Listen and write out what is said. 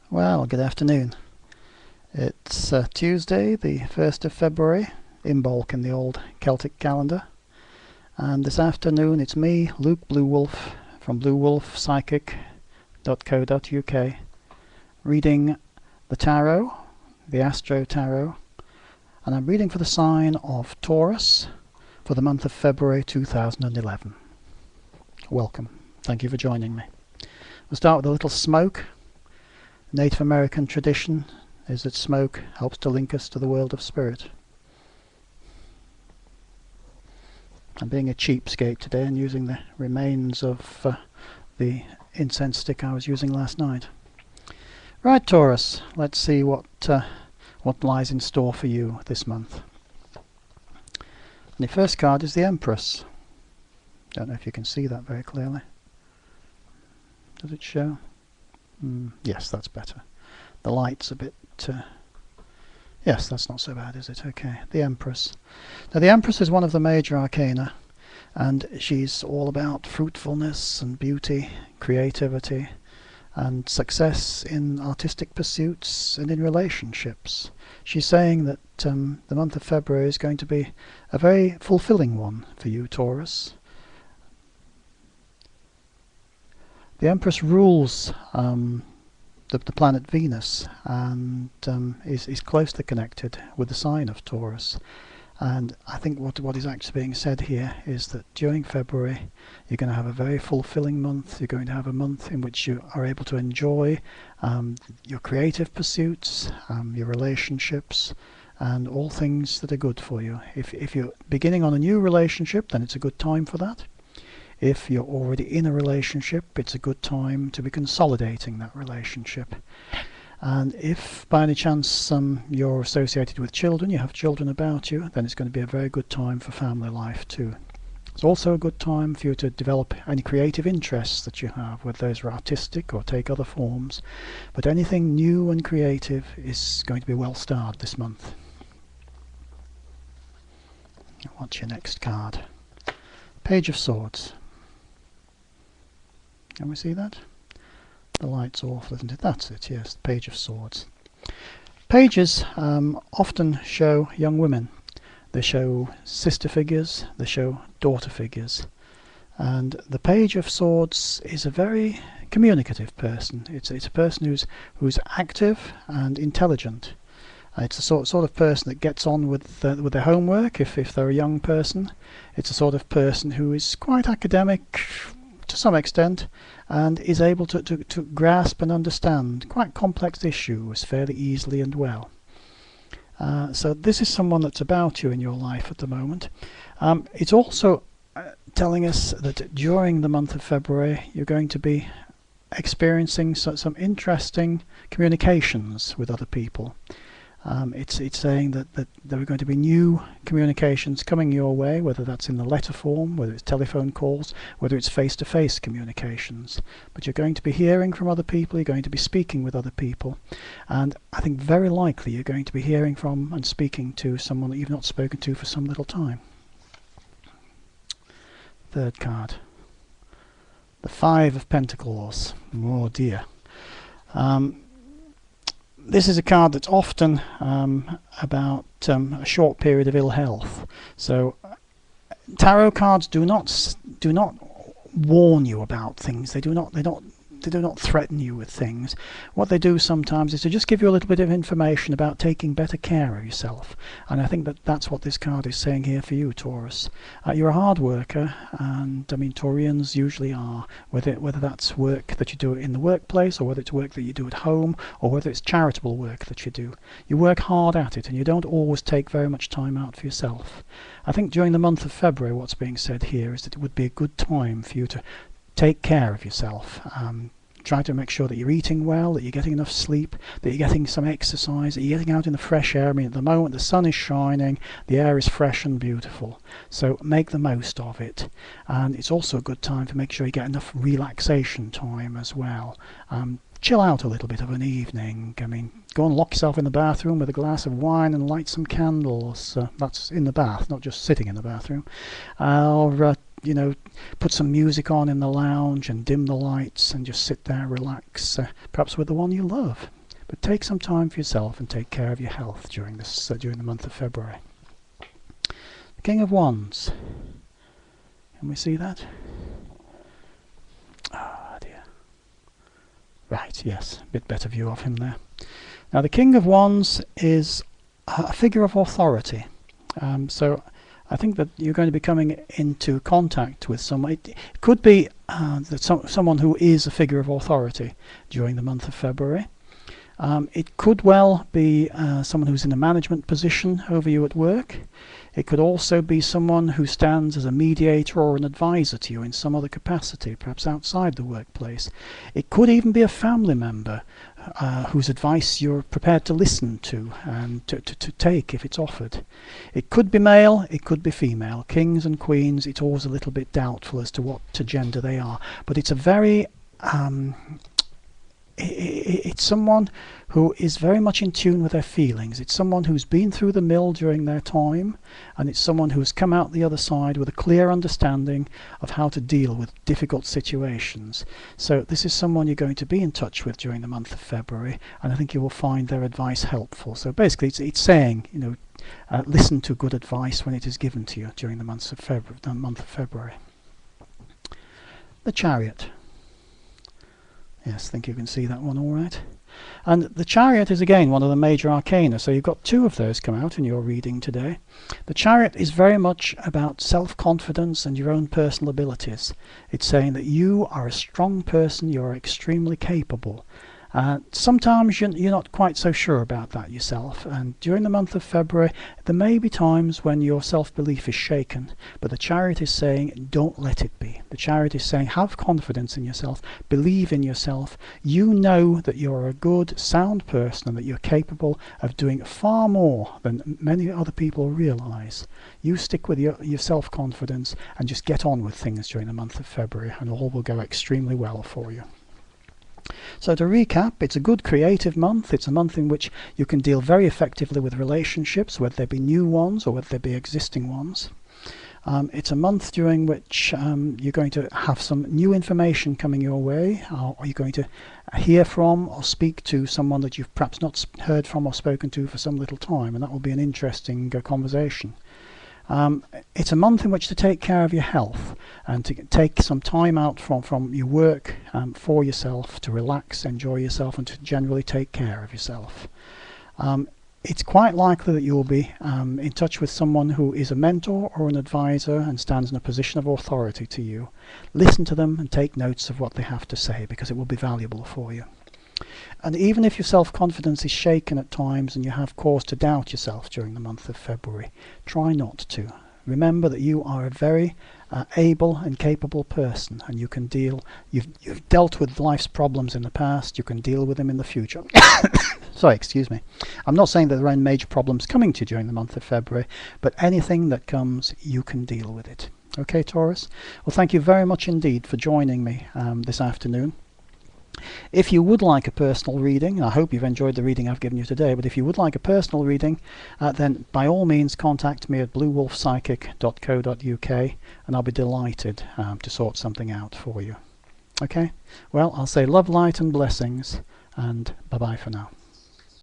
Well, good afternoon. It's Tuesday, the 1st of February, Imbolc in the old Celtic calendar. And this afternoon it's me, Luke Bluewolf, from Bluewolfpsychic.co.uk, reading the Tarot, the Astro-Tarot, and I'm reading for the sign of Taurus for the month of February 2011. Welcome. Thank you for joining me. We'll start with a little smoke. Native American tradition is that smoke helps to link us to the world of spirit. I'm being a cheapskate today and using the remains of the incense stick I was using last night. Right, Taurus, let's see what lies in store for you this month. And the first card is the Empress. Don't know if you can see that very clearly. Does it show? Yes, that's better. The light's a bit... yes, that's not so bad, is it? Okay, the Empress. Now, the Empress is one of the major arcana, and she's all about fruitfulness and beauty, creativity, and success in artistic pursuits and in relationships. She's saying that the month of February is going to be a very fulfilling one for you, Taurus. The Empress rules the planet Venus and is closely connected with the sign of Taurus. And I think what is actually being said here is that during February you're going to have a very fulfilling month. You're going to have a month in which you are able to enjoy your creative pursuits, your relationships, and all things that are good for you. If you're beginning on a new relationship, then it's a good time for that. If you're already in a relationship, it's a good time to be consolidating that relationship. And if by any chance you're associated with children, you have children about you, then it's going to be a very good time for family life too. It's also a good time for you to develop any creative interests that you have, whether those are artistic or take other forms. But anything new and creative is going to be well starred this month. What's your next card? Page of Swords. Can we see that? The light's awful, isn't it? That's it, yes, the Page of Swords. Pages often show young women. They show sister figures, they show daughter figures. And the Page of Swords is a very communicative person. It's a person who's active and intelligent. It's a sort of person that gets on with their homework if they're a young person. It's a sort of person who is quite academic to some extent and is able to grasp and understand quite complex issues fairly easily and well. So this is someone that's about you in your life at the moment. It's also telling us that during the month of February you're going to be experiencing some interesting communications with other people. It's saying that there are going to be new communications coming your way, whether that's in the letter form, whether it's telephone calls, whether it's face-to-face communications. But you're going to be hearing from other people, you're going to be speaking with other people, and I think very likely you're going to be hearing from and speaking to someone that you've not spoken to for some little time. Third card. The Five of Pentacles. Oh dear. This is a card that's often about a short period of ill health. So tarot cards do not warn you about things. They do not threaten you with things. What they do sometimes is to just give you a little bit of information about taking better care of yourself. And I think that's what this card is saying here for you, Taurus. You're a hard worker, and I mean Taurians usually are, whether that's work that you do in the workplace, or whether it's work that you do at home, or whether it's charitable work that you do. You work hard at it and you don't always take very much time out for yourself. I think during the month of February what's being said here is that it would be a good time for you to take care of yourself. Try to make sure that you're eating well, that you're getting enough sleep, that you're getting some exercise, that you're getting out in the fresh air. I mean, at the moment the sun is shining, the air is fresh and beautiful. So make the most of it. And it's also a good time to make sure you get enough relaxation time as well. Chill out a little bit of an evening. I mean, go and lock yourself in the bathroom with a glass of wine and light some candles. That's in the bath, not just sitting in the bathroom. Or you know, put some music on in the lounge and dim the lights and just sit there, relax, perhaps with the one you love. But take some time for yourself and take care of your health during this during the month of February. The King of Wands. Can we see that? Ah, dear. Right, yes, a bit better view of him there. Now the King of Wands is a figure of authority. So I think that you're going to be coming into contact with someone. It could be that someone who is a figure of authority during the month of February. It could well be someone who's in a management position over you at work. It could also be someone who stands as a mediator or an advisor to you in some other capacity, perhaps outside the workplace. It could even be a family member whose advice you're prepared to listen to and to take if it's offered. It could be male, it could be female. Kings and queens, it's always a little bit doubtful as to what gender they are. But it's a very... it's someone who is very much in tune with their feelings. It's someone who's been through the mill during their time, and it's someone who's come out the other side with a clear understanding of how to deal with difficult situations. So this is someone you're going to be in touch with during the month of February, and I think you will find their advice helpful. So basically it's saying, you know, listen to good advice when it is given to you during the month of February. The Chariot. Yes, I think you can see that one all right. And the Chariot is again one of the major arcana, so you've got two of those come out in your reading today. The Chariot is very much about self-confidence and your own personal abilities. It's saying that you are a strong person, you're extremely capable. Sometimes you're not quite so sure about that yourself, and during the month of February there may be times when your self-belief is shaken, but the Chariot is saying don't let it be. The Chariot is saying have confidence in yourself, believe in yourself. You know that you're a good, sound person and that you're capable of doing far more than many other people realize. You stick with your self-confidence and just get on with things during the month of February, and all will go extremely well for you. So to recap, it's a good creative month. It's a month in which you can deal very effectively with relationships, whether they be new ones or whether they be existing ones. It's a month during which you're going to have some new information coming your way, or you're going to hear from or speak to someone that you've perhaps not heard from or spoken to for some little time, and that will be an interesting conversation. It's a month in which to take care of your health and to take some time out from your work for yourself, to relax, enjoy yourself, and to generally take care of yourself. It's quite likely that you will be in touch with someone who is a mentor or an advisor and stands in a position of authority to you. Listen to them and take notes of what they have to say, because it will be valuable for you. And even if your self-confidence is shaken at times and you have cause to doubt yourself during the month of February, try not to. Remember that you are a very able and capable person, and you can deal. You've dealt with life's problems in the past. You can deal with them in the future. Sorry, excuse me. I'm not saying that there are any major problems coming to you during the month of February, but anything that comes, you can deal with it. Okay, Taurus? Well, thank you very much indeed for joining me this afternoon. If you would like a personal reading, I hope you've enjoyed the reading I've given you today, but if you would like a personal reading, then by all means contact me at bluewolfpsychic.co.uk, and I'll be delighted to sort something out for you. Okay? Well, I'll say love, light and blessings, and bye-bye for now.